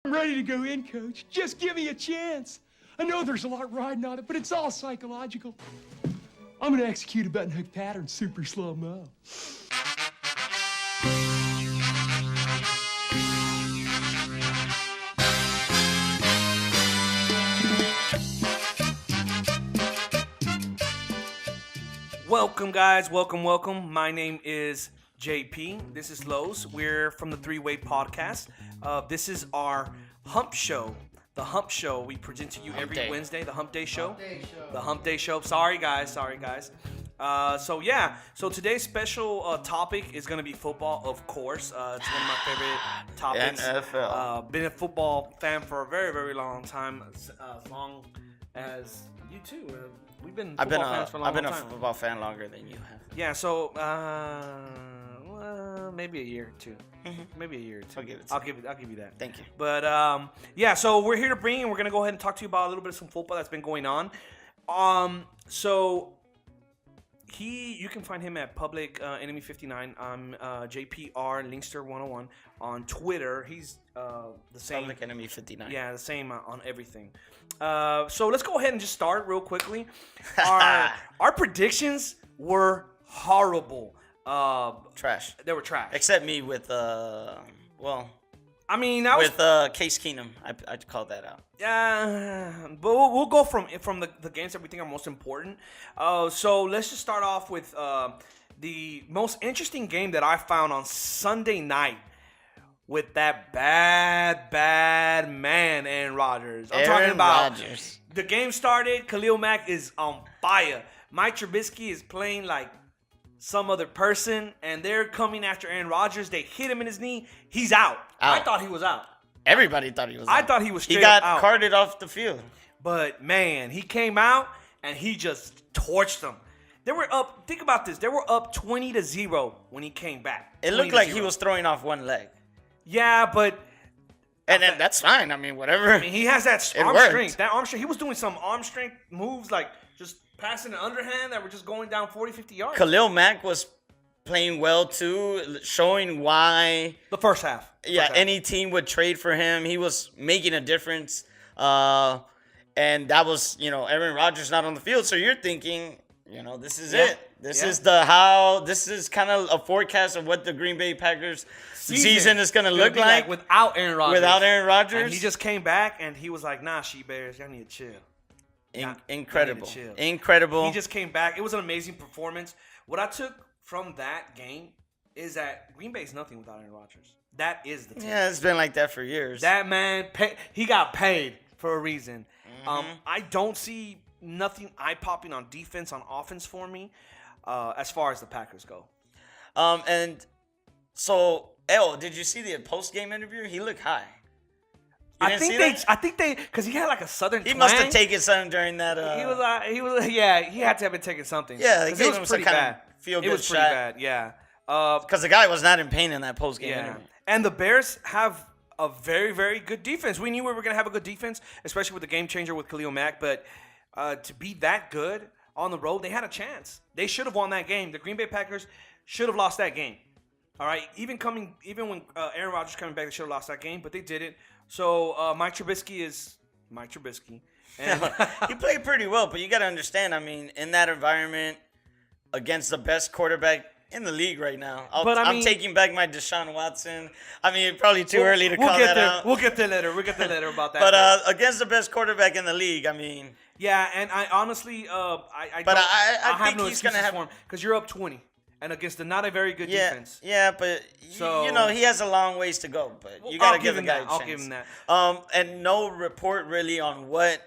I'm ready to go in, Coach. Just give me a chance. I know there's a lot riding on it, but it's all psychological. I'm gonna execute a button hook pattern super slow-mo. Welcome, guys. Welcome. My name is JP. This is Lowe's. We're from the Three-Way Podcast. This is our HUMP show. The HUMP show we present to you every Wednesday. The HUMP Day show. The HUMP Day show. Sorry, guys. So today's special topic is going to be football, of course. It's one of my favorite topics. NFL. Been a football fan for a very, very long time. As long as you too. We've been football fans for a long time. I've been a football fan longer than you have. Yeah, so maybe a year or two. Maybe a year or two. I'll give you that. Thank you. But so we're here to bring, and we're gonna go ahead and talk to you about a little bit of some football that's been going on. You can find him at Public Enemy 59. I'm JPR Linkster 101 on Twitter. He's the same. Public Enemy 59. Yeah, the same on everything. So let's go ahead and just start real quickly. Our predictions were horrible. Trash. They were trash. Except me with Case Keenum. I'd call that out. Yeah, but we'll go from the games that we think are most important. So let's just start off with the most interesting game that I found on Sunday night with that bad man, Aaron Rodgers. I'm talking about Rodgers. The game started. Khalil Mack is on fire. Mike Trubisky is playing like some other person, and they're coming after Aaron Rodgers. They hit him in his knee. He's out. I thought he was out. Everybody thought he was out. I thought he was straight out. He got out. carted off the field. But, man, he came out, and he just torched them. They were up. Think about this. They were up 20-0 when he came back. It looked like he was throwing off one leg. Yeah, but... And that's fine. I mean, whatever. I mean, he has that arm strength. That arm strength. He was doing some arm strength moves, like just passing an underhand that were just going down 40, 50 yards. Khalil Mack was playing well, too, showing why... The first half. Any team would trade for him. He was making a difference. And that was, Aaron Rodgers not on the field. So you're thinking, this is it. This is this is kind of a forecast of what the Green Bay Packers season is going to look like. Without Aaron Rodgers. And he just came back, and he was like, nah, she-bears, y'all need to chill. Incredible. He just came back. It was an amazing performance. What I took from that game is that Green Bay's nothing without Aaron Rodgers. That is the team. Yeah, it's been like that for years. That man, he got paid for a reason. I don't see nothing eye-popping on defense, on offense for me, as far as the Packers go. And so, did you see the post-game interview? He looked high. I think they, because he had like a southern twang. He must have taken something during that. He had to have been taking something. Yeah, it was pretty bad. It was pretty bad, yeah. Because the guy was not in pain in that post-game interview. And the Bears have a very, very good defense. We knew we were going to have a good defense, especially with the game changer with Khalil Mack. But to be that good on the road, they had a chance. They should have won that game. The Green Bay Packers should have lost that game. All right, even when Aaron Rodgers coming back, they should have lost that game, but they didn't. So Mike Trubisky is Mike Trubisky. And he played pretty well, but you got to understand, I mean, in that environment against the best quarterback in the league right now. I'm taking back my Deshaun Watson. I mean, probably too early to call that out. We'll get there later. About that. But against the best quarterback in the league, I mean. Yeah, and I honestly, I think he's going to have one because you're up 20. And against not a very good defense. Yeah, but he has a long ways to go. But you got to give the guy a chance. I'll give him that. And no report really on what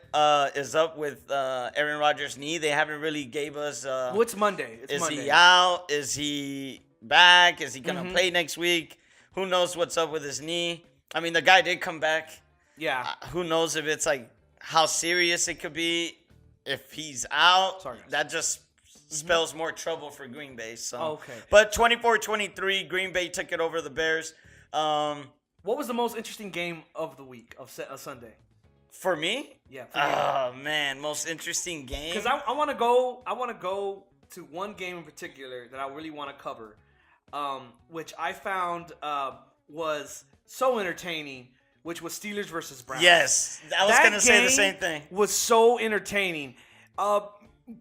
is up with Aaron Rodgers' knee. They haven't really gave us. What's Monday? Is he out? Is he back? Is he gonna play next week? Who knows what's up with his knee? I mean, the guy did come back. Yeah. Who knows if it's like how serious it could be if he's out? Sorry, that just spells more trouble for Green Bay. So. Okay. But 24-23, Green Bay took it over the Bears. What was the most interesting game of the week, of Sunday? For me? Yeah. Oh, man. Most interesting game? Because I want to go to one game in particular that I really want to cover, which I found was so entertaining which was Steelers versus Browns. Yes, I was going to say the same thing. Was so entertaining.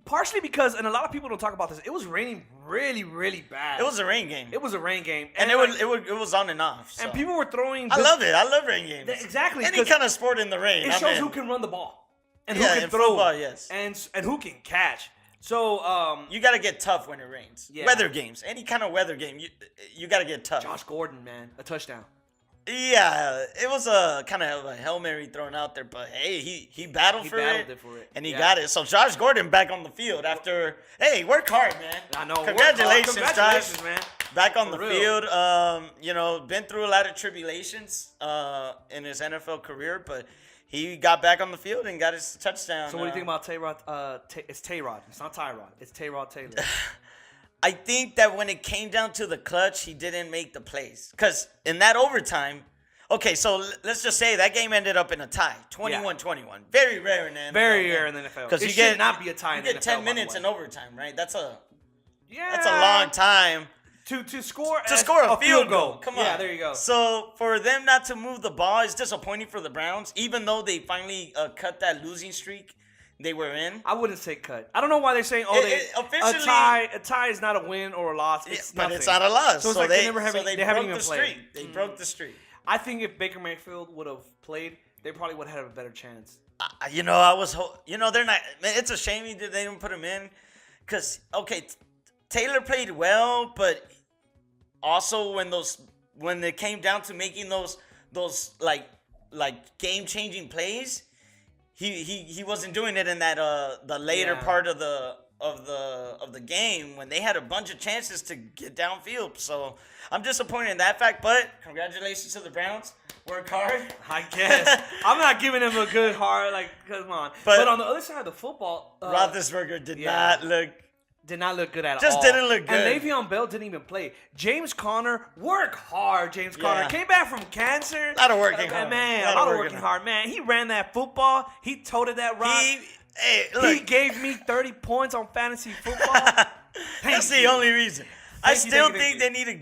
Partially because, and a lot of people don't talk about this, it was raining really, really bad. It was a rain game. It was a rain game. And it was on and off. So. And people were throwing... I love it. I love rain games. Exactly. Any kind of sport in the rain. It shows who can run the ball. And who Yeah, can in throw. football, yes. And who can catch. So... you got to get tough when it rains. Yeah. Weather games. Any kind of weather game, you got to get tough. Josh Gordon, man. A touchdown. Yeah, it was a kind of a Hail Mary thrown out there, but hey, he battled for it, and he got it. So Josh Gordon back on the field after, hey, work hard, man. I know. Congratulations, Josh. Man. Back on For the real. field. You know, been through a lot of tribulations in his NFL career, but he got back on the field and got his touchdown. So what do you think about Tayrod? It's Tayrod. It's not Tyrod. It's Tayrod Taylor. I think that when it came down to the clutch, he didn't make the plays. Because in that overtime, okay, so let's just say that game ended up in a tie, 21-21. Very rare in the NFL. Very rare in the NFL. Because it should not be a tie in the NFL. You get 10 minutes in overtime, right? That's a yeah. long time. To score a field goal. Come on. Yeah, there you go. So for them not to move the ball is disappointing for the Browns, even though they finally cut that losing streak they were in. I wouldn't say cut. I don't know why they're saying officially, a tie is not a win or a loss. It's but nothing. it's not a loss. So it's like they haven't even played. Streak. They broke the streak. I think if Baker Mayfield would have played, they probably would have had a better chance. You know, I was. They're not. Man, it's a shame they didn't put him in, because Taylor played well, but also when it came down to making those like game changing plays, he wasn't doing it in that the later part of the game when they had a bunch of chances to get downfield. So I'm disappointed in that fact, but congratulations to the Browns. Work hard. I guess. I'm not giving him a good heart, come on. But on the other side of the football, Roethlisberger did not look good at all. Just didn't look good. And Le'Veon Bell didn't even play. James Conner, work hard. James Conner came back from cancer. A lot of working hard. Man, a lot of working hard. Man, he ran that football. He toted that rock. He gave me 30 points on fantasy football. That's the only reason. I still think they need to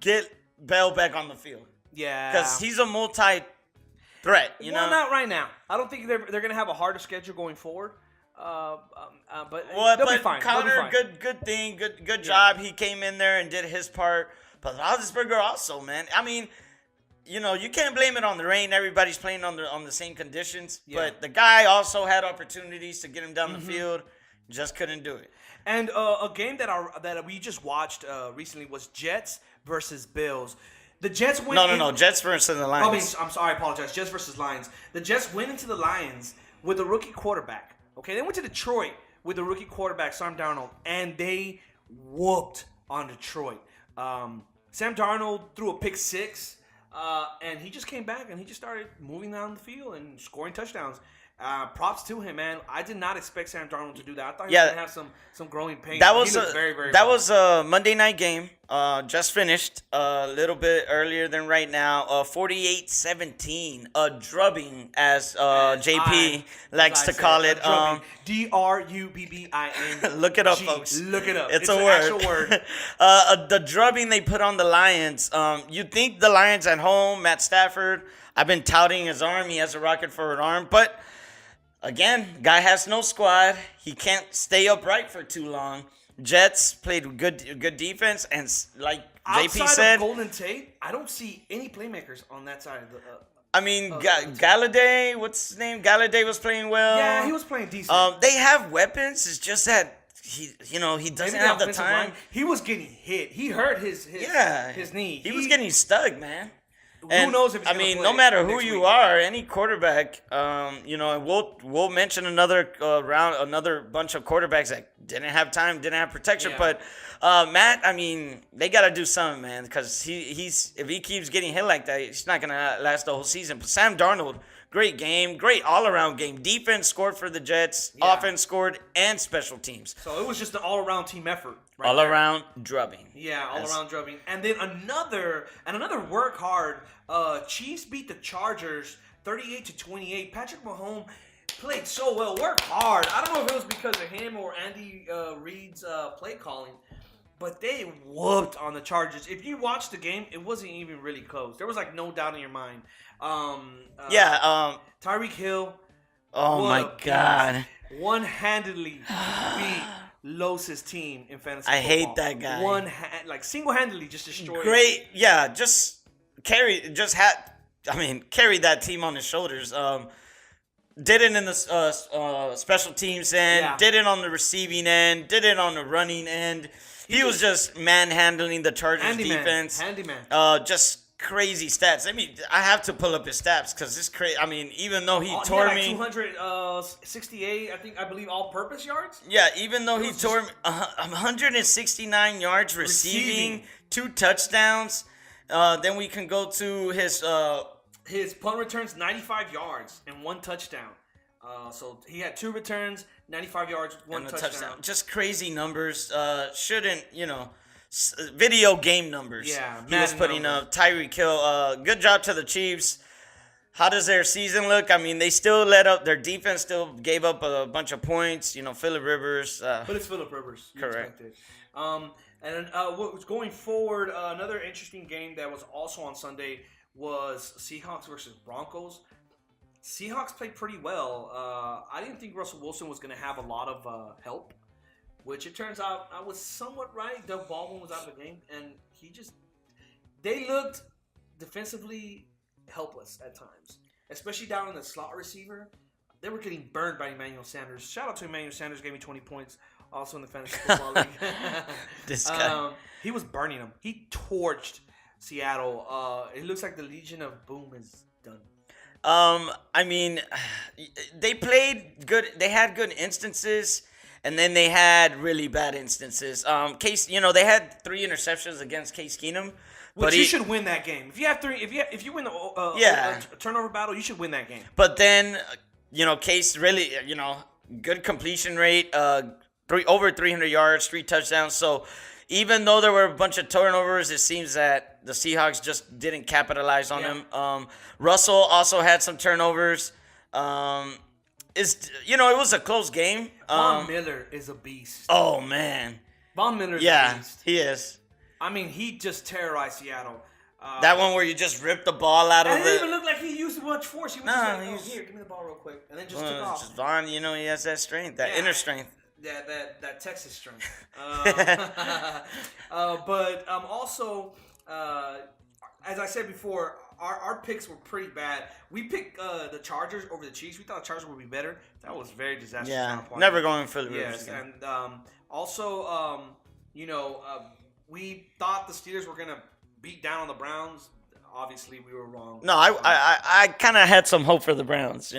get Bell back on the field. Yeah. Because he's a multi-threat, you know? Not right now. I don't think they're going to have a harder schedule going forward. But they'll be fine. Connor, good thing, good job. He came in there and did his part. But Roethlisberger also, man. I mean, you know, you can't blame it on the rain. Everybody's playing on the same conditions. Yeah. But the guy also had opportunities to get him down the field, just couldn't do it. And a game that we just watched recently was Jets versus Bills. The Jets win. No. Jets versus the Lions. I'm sorry, I apologize. Jets versus Lions. The Jets went into the Lions with a rookie quarterback. Okay, they went to Detroit with a rookie quarterback, Sam Darnold, and they whooped on Detroit. Sam Darnold threw a pick six, and he just came back and he just started moving down the field and scoring touchdowns. Props to him, man. I did not expect Sam Darnold to do that. I thought he was going to have some growing pains. That was very, very that well. was a Monday night game. Just finished a little bit earlier than right now. 48-17. A drubbing, as JP likes to call it. drubbing. Look it up, folks. Look it up. It's an a word. actual word. The drubbing they put on the Lions. You think the Lions at home, Matt Stafford, I've been touting his arm. He has a rocket forward arm, but again, guy has no squad. He can't stay upright for too long. Jets played good defense, and like JP said, of Golden Tate, I don't see any playmakers on that side of the. Galladay, what's his name? Galladay was playing well. Yeah, he was playing decent. They have weapons. It's just that he doesn't have the time. Line, he was getting hit. He hurt his knee. He was getting stuck, man. Who knows if he's gonna play no matter who you week. are, any quarterback, and we'll mention another bunch of quarterbacks that didn't have time, didn't have protection. Yeah. But Matt, I mean, they got to do something, man, because he's if he keeps getting hit like that, he's not gonna last the whole season. But Sam Darnold, great game, great all-around game. Defense scored for the Jets, offense scored, and special teams. So it was just an all-around team effort. Right all there. Around drubbing. Yeah, all-around drubbing. And then another work hard. Chiefs beat the Chargers 38-28. Patrick Mahomes played so well. Worked hard. I don't know if it was because of him or Andy Reid's play calling, but they whooped on the Chargers. If you watched the game, it wasn't even really close. There was like no doubt in your mind. Tyreek Hill. Oh my God. One-handedly beat Los's team in fantasy football. I hate that guy. Single-handedly just destroyed. Great, yeah. Carry that team on his shoulders. Did it in the special teams end. Did it on the receiving end. Did it on the running end. He was just manhandling the Chargers defense. Handyman. Just crazy stats. I mean, I have to pull up his stats because it's crazy. I mean, even though he tore me 268, I believe all-purpose yards. Yeah, even though he tore me 169 yards receiving, 2 touchdowns. Then we can go to his punt returns, 95 yards and 1 touchdown. So he had 2 returns, 95 yards, 1 touchdown. Just crazy numbers. Shouldn't, video game numbers. Yeah, he was putting up. Tyreek Hill. Good job to the Chiefs. How does their season look? I mean, they still let up. Their defense still gave up a bunch of points. Phillip Rivers. But it's Phillip Rivers. Correct. And what was going forward, another interesting game that was also on Sunday was Seahawks versus Broncos. Seahawks played pretty well. I didn't think Russell Wilson was going to have a lot of help, which it turns out I was somewhat right. Doug Baldwin was out of the game, and they looked defensively helpless at times, especially down in the slot receiver. They were getting burned by Emmanuel Sanders. Shout out to Emmanuel Sanders, gave me 20 points. Also in the fantasy football league. This guy. He was burning them. He torched Seattle. It looks like the Legion of Boom is done. I mean, they played good. They had good instances, and then they had really bad instances. Case, they had 3 interceptions against Case Keenum. But you should win that game. If you have 3, if you win the turnover battle, you should win that game. But then, Case really, good completion rate. Over 300 yards, 3 touchdowns. So even though there were a bunch of turnovers, it seems that the Seahawks just didn't capitalize on them. Russell also had some turnovers. It was a close game. Von Miller is a beast. Oh man, Von Miller's a beast. He is. I mean, he just terrorized Seattle. That one where you just ripped the ball out of it. It didn't even look like he used much force. He was just like, here, give me the ball real quick, and then just took off. Just Von, he has that strength, that inner strength. Yeah, that Texas strength. But also, as I said before, our picks were pretty bad. We picked the Chargers over the Chiefs. We thought the Chargers would be better. That was very disastrous. Yeah, never going for the Rivers. Yes, and also, we thought the Steelers were gonna beat down on the Browns. Obviously, we were wrong. No, I kind of had some hope for the Browns.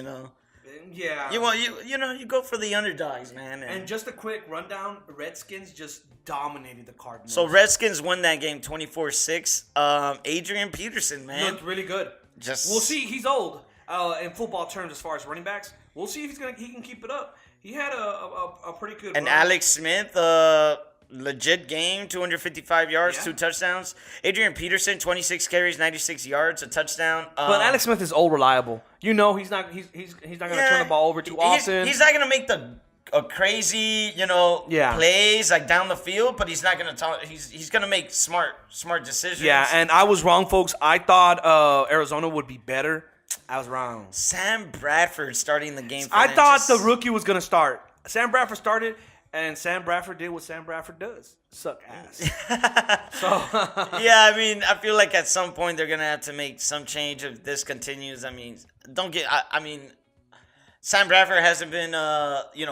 Yeah. You go for the underdogs, man. And just a quick rundown, Redskins just dominated the Cardinals. So Redskins won that game 24-6. Adrian Peterson, man. Looked really good. We'll see. He's old in football terms as far as running backs. We'll see if he can keep it up. He had a pretty good And run. Alex Smith, legit game, 255 yards, 2 touchdowns. Adrian Peterson, 26 carries, 96 yards, a touchdown. But Alex Smith is old reliable. He's not going to turn the ball over too often. He's not going to make the crazy, plays like down the field, but he's not going to he's going to make smart decisions. Yeah, and I was wrong, folks. I thought Arizona would be better. I was wrong. Sam Bradford starting the game for I them thought the rookie was going to start. Sam Bradford started. And Sam Bradford did what Sam Bradford does. Suck ass. Yeah, I mean, I feel like at some point they're going to have to make some change if this continues. I mean, Sam Bradford hasn't been,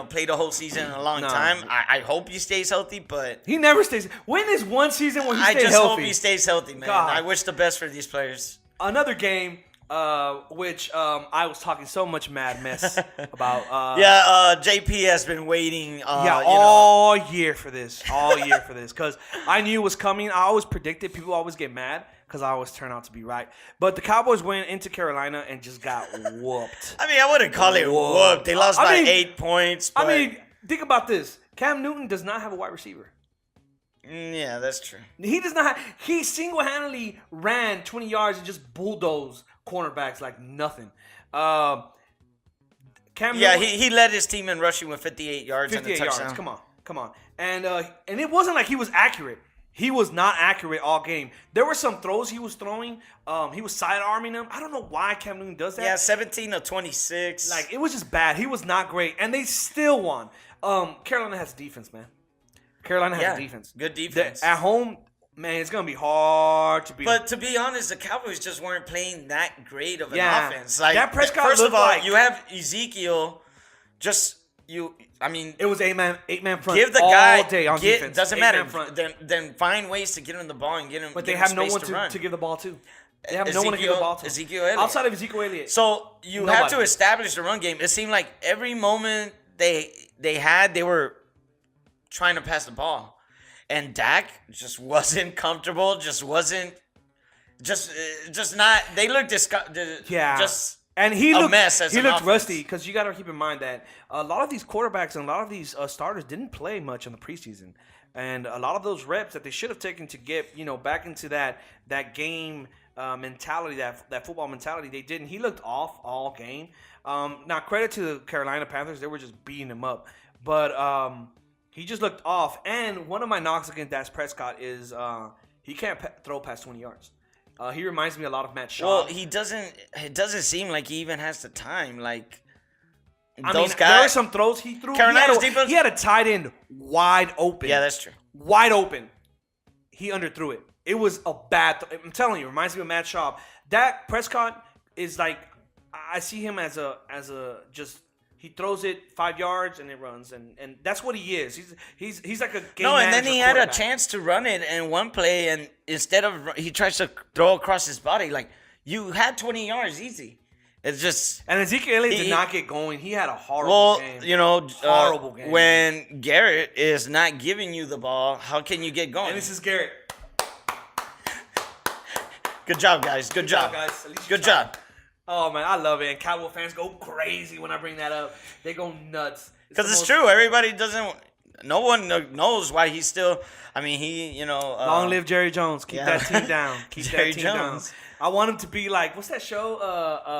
played a whole season in a long time. I hope he stays healthy, but... He never stays... When is one season when he stays healthy? I just hope he stays healthy, man. God. I wish the best for these players. Another game... which I was talking so much mad mess about. JP has been waiting. All year for this. Because I knew it was coming. I always predicted. People always get mad because I always turn out to be right. But the Cowboys went into Carolina and just got whooped. I mean, I wouldn't call it whooped. They lost by 8 points. But... I mean, think about this. Cam Newton does not have a wide receiver. Yeah, that's true. He does not. He single-handedly ran 20 yards and just bulldozed cornerbacks like nothing. Cam Newton, he led his team in rushing with 58 yards and a touchdown. Come on. Come on. And it wasn't like he was accurate. He was not accurate all game. There were some throws he was throwing. He was sidearming them. I don't know why Cam Newton does that. Yeah, 17 of 26. Like, it was just bad. He was not great. And they still won. Carolina has defense, man. Carolina has defense. Good defense. At home, man, it's going to be hard to beat. But to be honest, the Cowboys just weren't playing that great of an offense. Like, that Prescott first of all, like, you have Ezekiel. It was eight man front. Give the all guy day on defense. Doesn't Eight-man matter. front. Then find ways to get him the ball and get him. But they get him have no space one run. to give the ball to. They have no one to give the ball to. Ezekiel Elliott. Outside of Ezekiel Elliott. So you have to establish the run game. It seemed like every moment they were trying to pass the ball, and Dak just wasn't comfortable. Just not. They looked just. And he looked offense. rusty because you got to keep in mind that a lot of these quarterbacks and a lot of these starters didn't play much in the preseason, and a lot of those reps that they should have taken to get back into that game mentality, that football mentality, they didn't. He looked off all game. Now credit to the Carolina Panthers, they were just beating him up, but he just looked off. And one of my knocks against Dak Prescott is he can't throw past 20 yards. He reminds me a lot of Matt Shaw. Well, he doesn't. It doesn't seem like he even has the time. Like guys, there were some throws he threw. Carolina's defense. He had a tight end wide open. Yeah, that's true. Wide open. He underthrew it. It was a bad. I'm telling you, it reminds me of Matt Shaw. Dak Prescott is like, I see him as a just. He throws it 5 yards and it runs, and that's what he is. He's like a game and then he had a quarterback. chance to run it in one play, and instead of he tries to throw across his body, like you had 20 yards easy. It's just and Ezekiel Elliott did not get going. He had a horrible game. Horrible game. When Garrett is not giving you the ball, how can you get going? And this is Garrett. Good job, guys. Good job, guys. Good job. Oh, man, I love it. And Cowboy fans go crazy when I bring that up. They go nuts. Because it's true. Everybody doesn't... No one knows why he's still... I mean, long live Jerry Jones. Keep that team down. Keep Jerry that team Jones. down. I want him to be like... What's that show?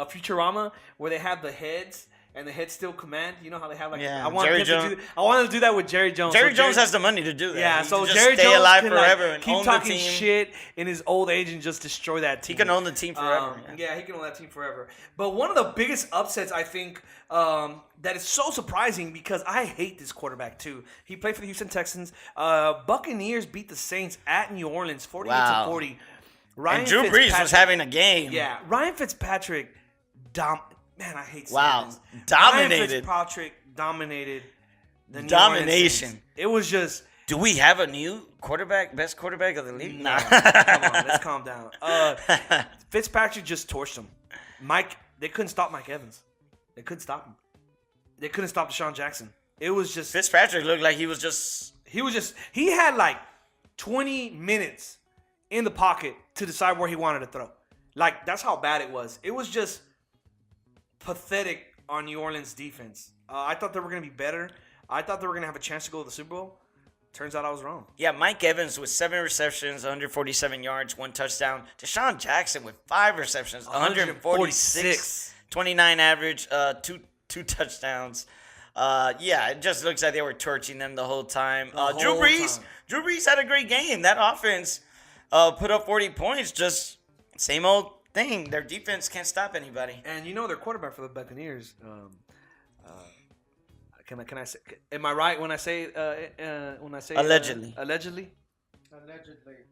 Futurama? Where they have the heads... And the heads still command. You know how they have like... Yeah, I want him to do that with Jerry Jones. Jerry Jones has the money to do that. Yeah, so just Jerry stay Jones alive can forever and keep own talking the team. shit in his old age and just destroy that team. He can own the team forever. Yeah, he can own that team forever. But one of the biggest upsets, I think, that is so surprising because I hate this quarterback too. He played for the Houston Texans. Buccaneers beat the Saints at New Orleans, 48-40. And Drew Brees was having a game. Yeah, Ryan Fitzpatrick, man, I hate Wow, saying this. dominated. Ryan Fitzpatrick dominated the New Domination. Orleans Saints. It was just. Do we have a new quarterback, best quarterback of the league? No, come on, let's calm down. Fitzpatrick just torched him. They couldn't stop Mike Evans. They couldn't stop him. They couldn't stop Deshaun Jackson. It was just Fitzpatrick looked like he was just. He had like 20 minutes in the pocket to decide where he wanted to throw. Like that's how bad it was. It was just pathetic on New Orleans defense. I thought they were going to be better. I thought they were going to have a chance to go to the Super Bowl. Turns out I was wrong. Yeah, Mike Evans with 7 receptions, 147 yards, 1 touchdown. Deshaun Jackson with 5 receptions, 146, 29 average, two touchdowns. Yeah, it just looks like they were torching them the whole time. Drew Brees had a great game. That offense put up 40 points. Just same old thing. Their defense can't stop anybody. And their quarterback for the Buccaneers. Can I say? Am I right when I say allegedly?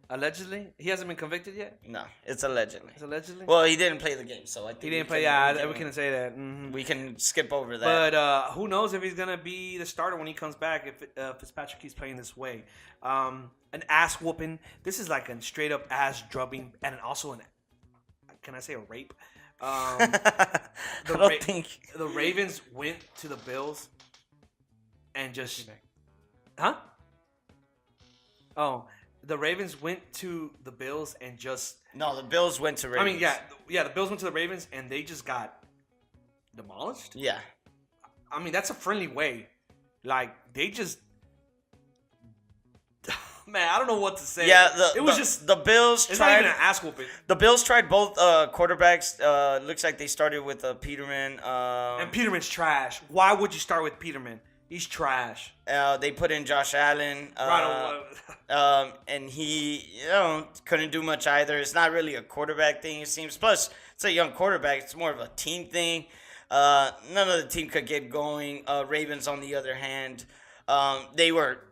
Allegedly, he hasn't been convicted yet. No, it's allegedly. It's allegedly. Well, he didn't play the game, so I think he didn't play. Yeah, we can say that. Mm-hmm. We can skip over that. But who knows if he's gonna be the starter when he comes back if Fitzpatrick keeps playing this way. An ass whooping. This is like a straight up ass drubbing, and also can I say a rape? The Ravens went to the Bills and just, huh? Oh, the Ravens went to the Bills and just. No, the Bills went to Ravens. I mean, yeah, the Bills went to the Ravens and they just got demolished. Yeah. I mean, that's a friendly way. Like they just. Man, I don't know what to say. Yeah, it was just the Bills. It's tried, not even an ass whooping. The Bills tried both quarterbacks. Looks like they started with Peterman. And Peterman's trash. Why would you start with Peterman? He's trash. They put in Josh Allen. And he, couldn't do much either. It's not really a quarterback thing, it seems. Plus, it's a young quarterback. It's more of a team thing. None of the team could get going. Ravens, on the other hand, they were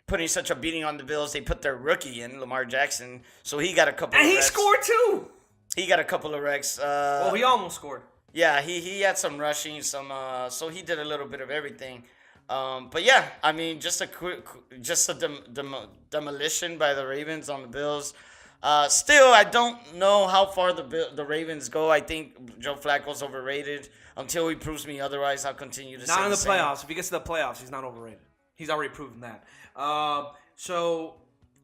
putting such a beating on the Bills. They put their rookie in, Lamar Jackson, so he got a couple and of he reps. scored too. He got a couple of reps. Well, he almost scored. Yeah, he had some rushing, so he did a little bit of everything. But yeah, I mean, just a demolition by the Ravens on the Bills. Still, I don't know how far the Ravens go. I think Joe Flacco's overrated. Until he proves me otherwise, I'll continue to say Not in the same. playoffs. If he gets to the playoffs, he's not overrated. He's already proven that. So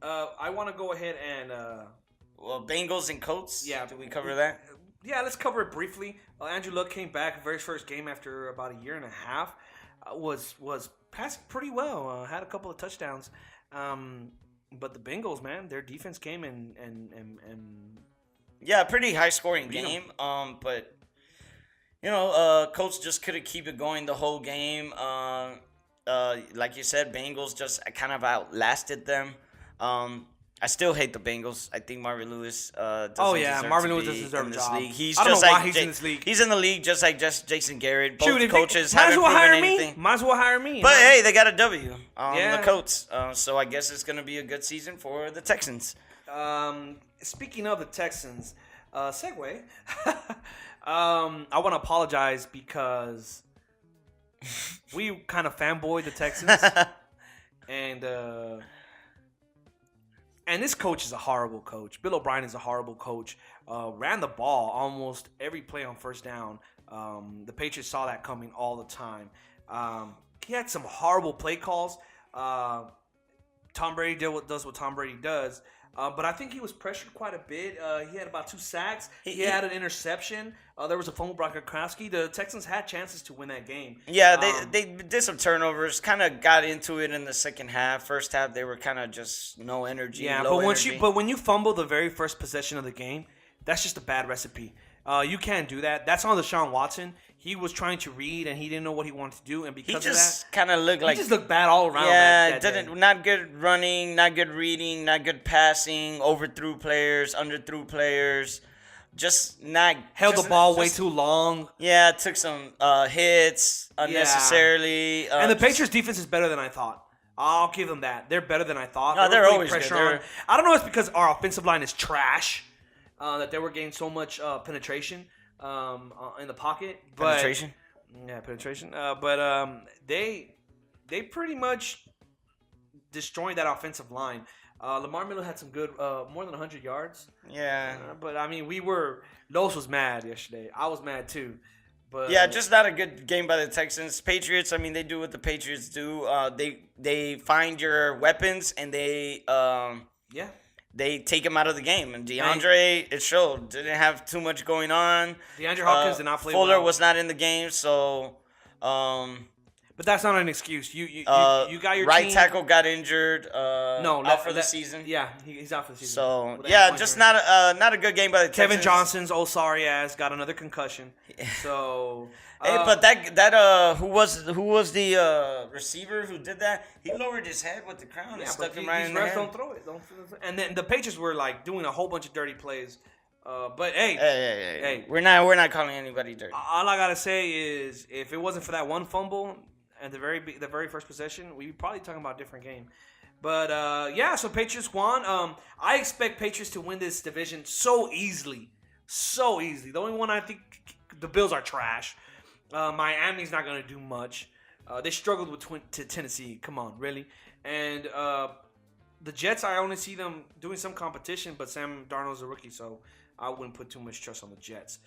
I want to go ahead and Bengals and Colts. Yeah, Did we cover that? Yeah, let's cover it briefly. Andrew Luck came back, very first game after about a year and a half. Was passing pretty well. Had a couple of touchdowns. But the Bengals, man, their defense came and yeah, pretty high scoring game. But Colts just couldn't keep it going the whole game. Like you said, Bengals just kind of outlasted them. I still hate the Bengals. I think Marvin Lewis doesn't Marvin Lewis doesn't deserve a job. league. He's I don't just know why like he's in this league. He's in the league just like Jason Garrett. Both Shoot, coaches might as haven't well proven hire anything. me. Might as well hire me. But hey, they got a W on Yeah. the Colts. So I guess it's going to be a good season for the Texans. Speaking of the Texans, segue. I want to apologize because we kind of fanboyed the Texans, and this coach is a horrible coach. Bill O'Brien is a horrible coach. Ran the ball almost every play on first down. The Patriots saw that coming all the time. He had some horrible play calls. Tom Brady does what Tom Brady does. But I think he was pressured quite a bit. He had about 2 sacks. He had an interception. There was a fumble by Gronkowski. The Texans had chances to win that game. Yeah, they did some turnovers. Kind of got into it in the second half. First half, they were kind of just no energy. Yeah, low but energy. when you fumble the very first possession of the game, that's just a bad recipe. You can't do that. That's on Deshaun Watson. He was trying to read and he didn't know what he wanted to do, and because he of just that, kind of looked like he just looked bad all around. Yeah, that day. not good running, not good reading, not good passing, overthrew players, underthrew players, just not held just, the ball just, way too long. Yeah, took some hits unnecessarily. And the Patriots defense is better than I thought. I'll give them that. They're better than I thought. No, they're always good. I don't know if it's because our offensive line is trash that they were getting so much penetration in the pocket. But, penetration? Yeah, penetration. But they pretty much destroyed that offensive line. Lamar Miller had some good, more than 100 yards. Yeah. But, I mean, Los was mad yesterday. I was mad too. But yeah, just not a good game by the Texans. Patriots, I mean, they do what the Patriots do. They find your weapons and they take him out of the game. And DeAndre, it showed, didn't have too much going on. DeAndre Hopkins did not play Fuller well. was not in the game, so... but that's not an excuse. You got your right team. tackle got injured. Out for the season. Yeah, he's out for the season. So just not a good game by the Kevin Texans. Johnson's sorry ass got another concussion. So hey, but that who was the receiver who did that? He lowered his head with the crown and stuck him right in the head. Don't throw it. And then the Patriots were like doing a whole bunch of dirty plays. But hey, we're not calling anybody dirty. All I gotta say is, if it wasn't for that one fumble at the very first possession, we'd be probably talking about a different game. But so Patriots won. I expect Patriots to win this division so easily. The only one I think the Bills are trash. Miami's not gonna do much. They struggled with Tennessee. Come on, really? And the Jets, I only see them doing some competition, but Sam Darnold's a rookie, so I wouldn't put too much trust on the Jets.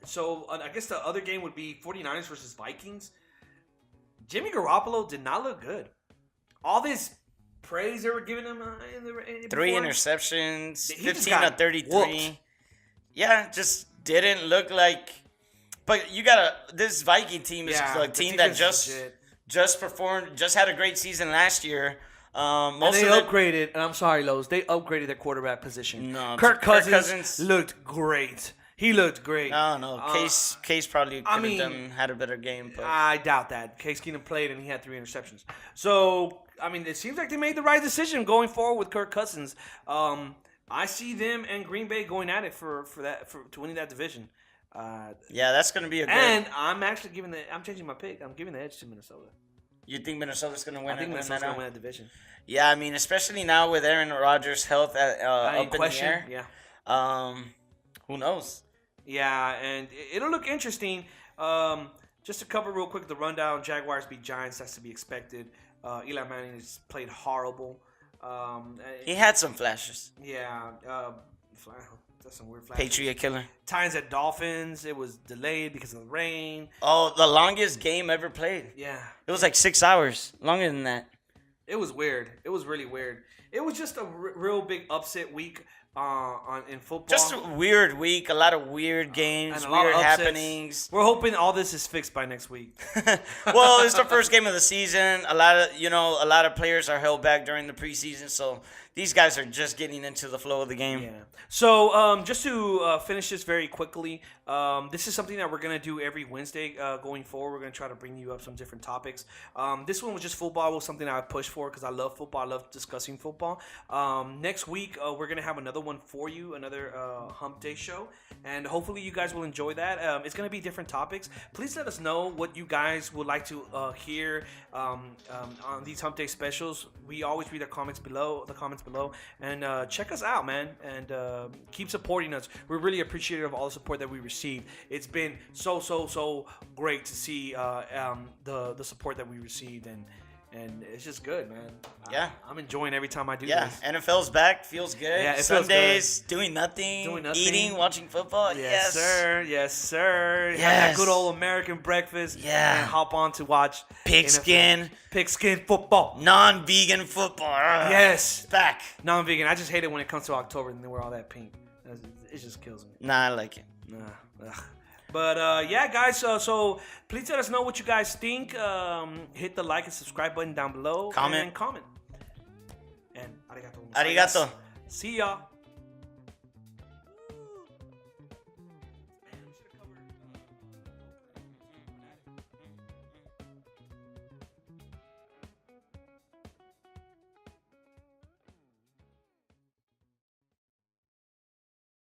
So I guess the other game would be 49ers versus Vikings. Jimmy Garoppolo did not look good. All this praise they were giving him in 3 interceptions, He just 15 got of 33. whooped. Yeah, just didn't look like. But this Viking team is a team that just performed, just had a great season last year. And they upgraded, and I'm sorry, Lowe's, they upgraded their quarterback position. No, Kirk Cousins looked great. He looked great. No. Case probably could have mean, had a better game. But I doubt that. Case Keenum played and he had 3 interceptions. So, I mean, it seems like they made the right decision going forward with Kirk Cousins. I see them and Green Bay going at it for to winning that division. Yeah, that's going to be a good. And I'm actually I'm changing my pick. I'm giving the edge to Minnesota. You think Minnesota's going to win? I think Minnesota's going to win that division. Yeah, I mean, especially now with Aaron Rodgers' health up in the air. Yeah. Who knows? Yeah, and it'll look interesting. Just to cover real quick the rundown: Jaguars beat Giants. That's to be expected. Eli Manning has played horrible. He had some flashes. Yeah. That's some weird flashes. Patriot killer. Titans at Dolphins. It was delayed because of the rain. Oh, the longest game ever played. Yeah. It was like 6 hours. Longer than that. It was weird. It was really weird. It was just a real big upset week in football. Just a weird week. A lot of weird games, and a lot weird of upsets. happenings. We're hoping all this is fixed by next week. Well, it's the first game of the season. A lot of players are held back during the preseason, so these guys are just getting into the flow of the game. Yeah. So just to finish this very quickly, this is something that we're going to do every Wednesday going forward. We're going to try to bring you up some different topics. This one was just football. It was something I pushed for because I love football. I love discussing football. Next week, we're going to have another one for you, another Hump Day show. And hopefully you guys will enjoy that. It's going to be different topics. Please let us know what you guys would like to hear on these Hump Day specials. We always read the comments below. And check us out, man. And keep supporting us. We're really appreciative of all the support that we received. It's been so great to see the support that we received, and it's just good, man. Yeah, I'm enjoying every time I do this. Yeah, NFL's back. Feels good. Yeah, Sundays, doing nothing, eating, watching football. Yes, sir. Yes. Have that good old American breakfast. Yeah. And hop on to watch Pigskin football. Non-vegan football. Yes. Back. Non-vegan. I just hate it when it comes to October and then we're all that pink. It just kills me. Nah, I like it. Nah. Ugh. But yeah, guys. So please let us know what you guys think. Hit the like and subscribe button down below. Comment. And comment. And arigato. Arigato. See y'all.